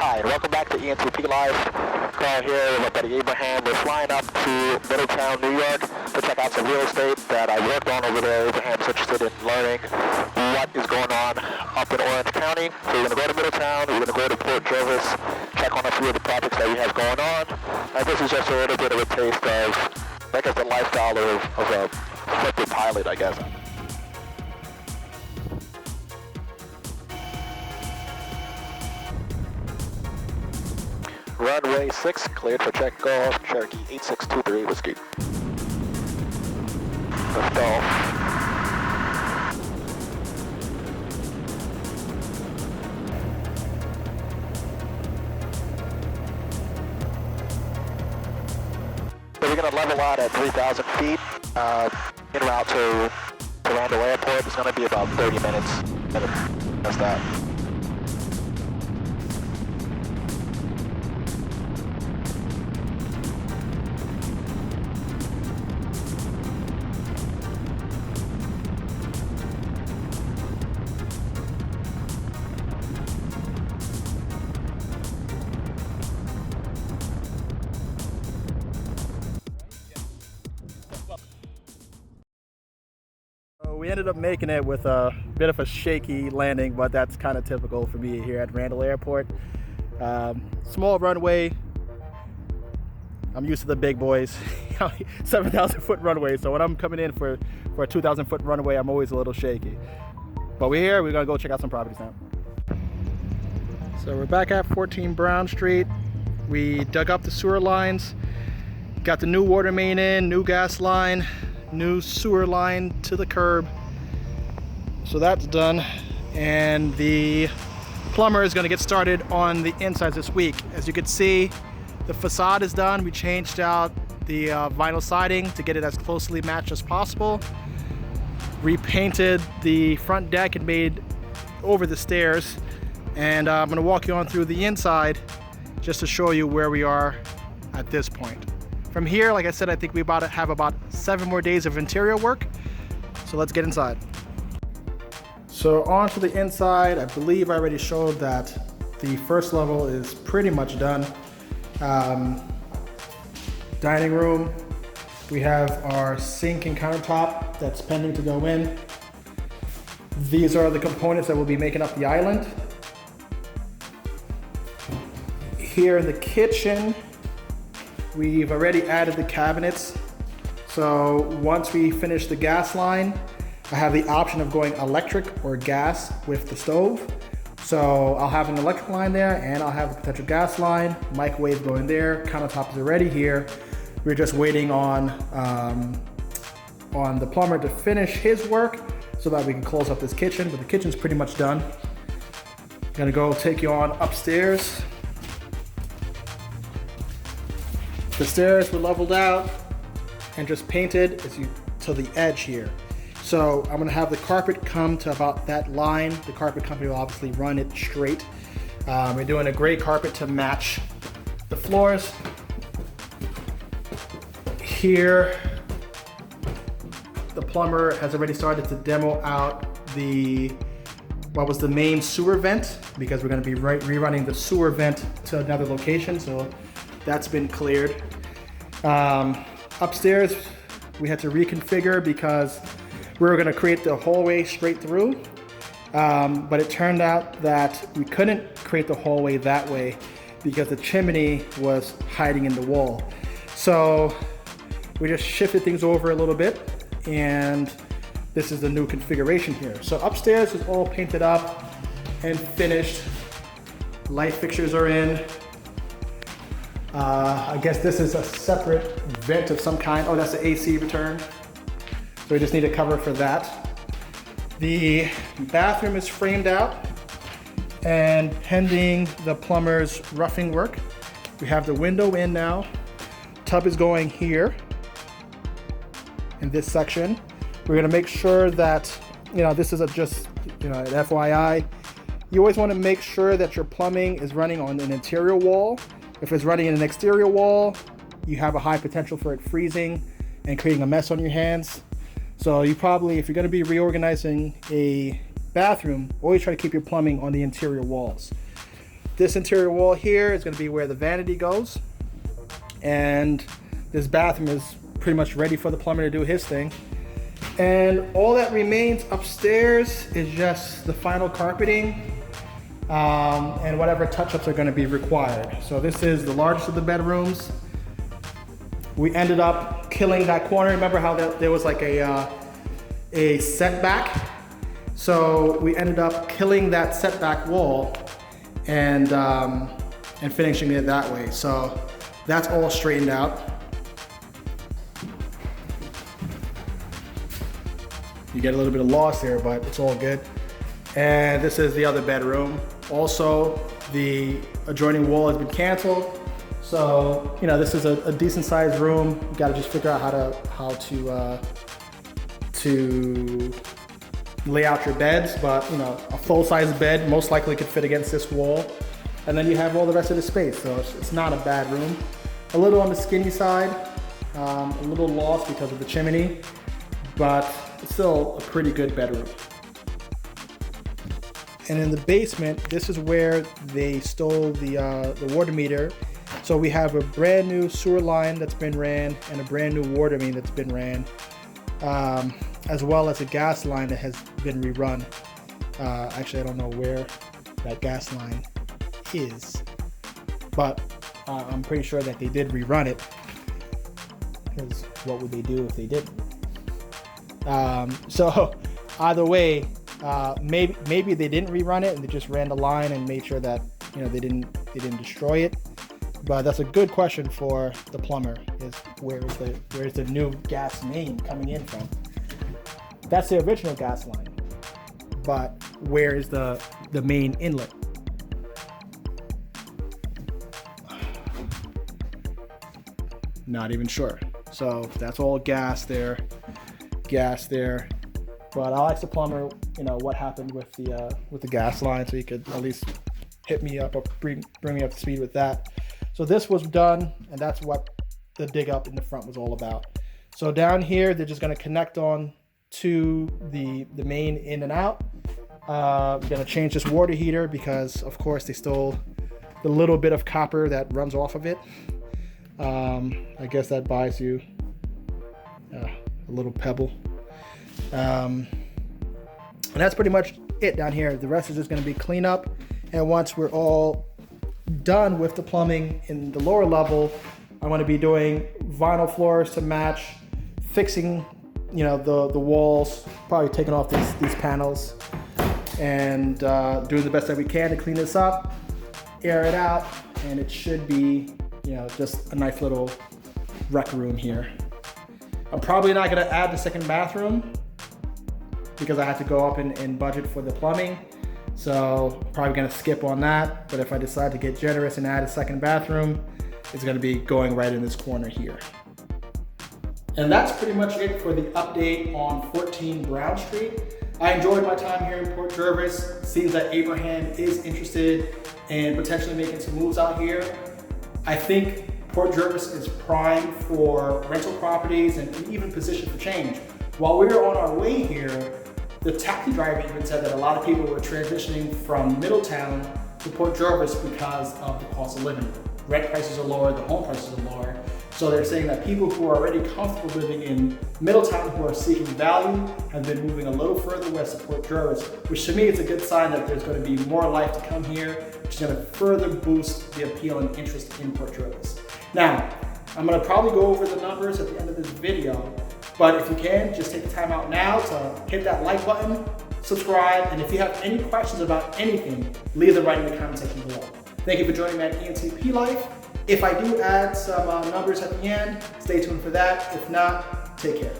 Hi, and welcome back to ENTP Life. Carl here with my buddy Abraham. We're flying up to Middletown, New York to check out some real estate that I worked on over there. Abraham's interested in learning what is going on up in Orange County. So we're going to go to Middletown, we're going to go to Port Jervis, check on a few of the projects that we have going on. And this is just a little bit of a taste of, I guess, the lifestyle of a flipping pilot, I guess. Runway 6, cleared for check off, Cherokee 8623 Whiskey. Lift off. So we're going to level out at 3,000 feet, en route to Randall Airport. It's going to be about 30 minutes. That's that. We ended up making it with a bit of a shaky landing, but that's kind of typical for me here at Randall Airport. Small runway. I'm used to the big boys, 7,000 foot runway. So when I'm coming in for a 2,000 foot runway, I'm always a little shaky. But we're here, we're gonna go check out some properties now. So we're back at 14 Brown Street. We dug up the sewer lines, got the new water main in, new gas line, new sewer line to the curb. So that's done, and the plumber is going to get started on the insides this week. As you can see, the facade is done. We changed out the vinyl siding to get it as closely matched as possible. Repainted the front deck and made over the stairs, and I'm going to walk you on through the inside just to show you where we are at this point. From here, like I said, I think we have about 7 more days of interior work. So let's get inside. So on to the inside, I believe I already showed that the first level is pretty much done. Dining room, we have our sink and countertop that's pending to go in. These are the components that will be making up the island. Here in the kitchen, we've already added the cabinets. So once we finish the gas line, I have the option of going electric or gas with the stove. So I'll have an electric line there, and I'll have the potential gas line, microwave going there, countertop is already here. We're just waiting on the plumber to finish his work so that we can close up this kitchen, but the kitchen's pretty much done. I'm gonna go take you on upstairs. The stairs were leveled out and just painted to the edge here. So I'm gonna have the carpet come to about that line. The carpet company will obviously run it straight. We're doing a gray carpet to match the floors. Here, the plumber has already started to demo out what was the main sewer vent, because we're gonna be rerunning the sewer vent to another location. So that's been cleared. Upstairs, we had to reconfigure because we were gonna create the hallway straight through, but it turned out that we couldn't create the hallway that way because the chimney was hiding in the wall. So we just shifted things over a little bit, and this is the new configuration here. So upstairs is all painted up and finished. Light fixtures are in. I guess this is a separate vent of some kind. Oh, that's the AC return. So we just need a cover for that. The bathroom is framed out, and pending the plumber's roughing work, we have the window in now. Tub is going here in this section. We're gonna make sure that, this is just an FYI. You always wanna make sure that your plumbing is running on an interior wall. If it's running in an exterior wall, you have a high potential for it freezing and creating a mess on your hands. So you probably, if you're gonna be reorganizing a bathroom, always try to keep your plumbing on the interior walls. This interior wall here is going to be where the vanity goes. And this bathroom is pretty much ready for the plumber to do his thing. And all that remains upstairs is just the final carpeting and whatever touch-ups are going to be required. So this is the largest of the bedrooms. We ended up killing that corner. Remember how there was like a setback? So we ended up killing that setback wall and finishing it that way. So that's all straightened out. You get a little bit of loss there, but it's all good. And this is the other bedroom. Also, the adjoining wall has been canceled. So, you know, this is a decent sized room. You gotta just figure out how to lay out your beds, but you know, a full size bed most likely could fit against this wall. And then you have all the rest of the space, so it's not a bad room. A little on the skinny side, a little lost because of the chimney, but it's still a pretty good bedroom. And in the basement, this is where they stole the water meter. So we have a brand new sewer line that's been ran and a brand new water main that's been ran, as well as a gas line that has been rerun. Actually, I don't know where that gas line is, but I'm pretty sure that they did rerun it, because what would they do if they didn't? So either way, maybe they didn't rerun it and they just ran the line and made sure that, you know, they didn't destroy it. But that's a good question for the plumber, is where's the new gas main coming in from? That's the original gas line, but where is the main inlet? Not even sure. So that's all gas there. But I'll ask the plumber, you know, what happened with the gas line, so he could at least hit me up or bring me up to speed with that. So this was done, and that's what the dig up in the front was all about. So down here, they're just going to connect on to the main in and out. I'm going to change this water heater because, of course, they stole the little bit of copper that runs off of it. I guess that buys you a little pebble. And that's pretty much it down here. The rest is just going to be cleanup. And once we're all done with the plumbing in the lower level, I'm going to be doing vinyl floors to match, fixing, you know, the walls, probably taking off these panels, and doing the best that we can to clean this up, air it out, and it should be, you know, just a nice little rec room here. I'm probably not going to add the second bathroom because I had to go up in budget for the plumbing. So probably gonna skip on that, but if I decide to get generous and add a second bathroom, it's gonna be going right in this corner here. And that's pretty much it for the update on 14 Brown Street. I enjoyed my time here in Port Jervis. Seems that Abraham is interested in potentially making some moves out here. I think Port Jervis is prime for rental properties and even positioned for change. While we were on our way here, the taxi driver even said that a lot of people were transitioning from Middletown to Port Jervis because of the cost of living. Rent prices are lower, the home prices are lower. So they're saying that people who are already comfortable living in Middletown, who are seeking value, have been moving a little further west to Port Jervis, which to me is a good sign that there's going to be more life to come here, which is going to further boost the appeal and interest in Port Jervis. Now, I'm going to probably go over the numbers at the end of this video, but if you can, just take the time out now to hit that like button, subscribe, and if you have any questions about anything, leave them right in the comment section below. Thank you for joining me at ENTP Life. If I do add some numbers at the end, stay tuned for that. If not, take care.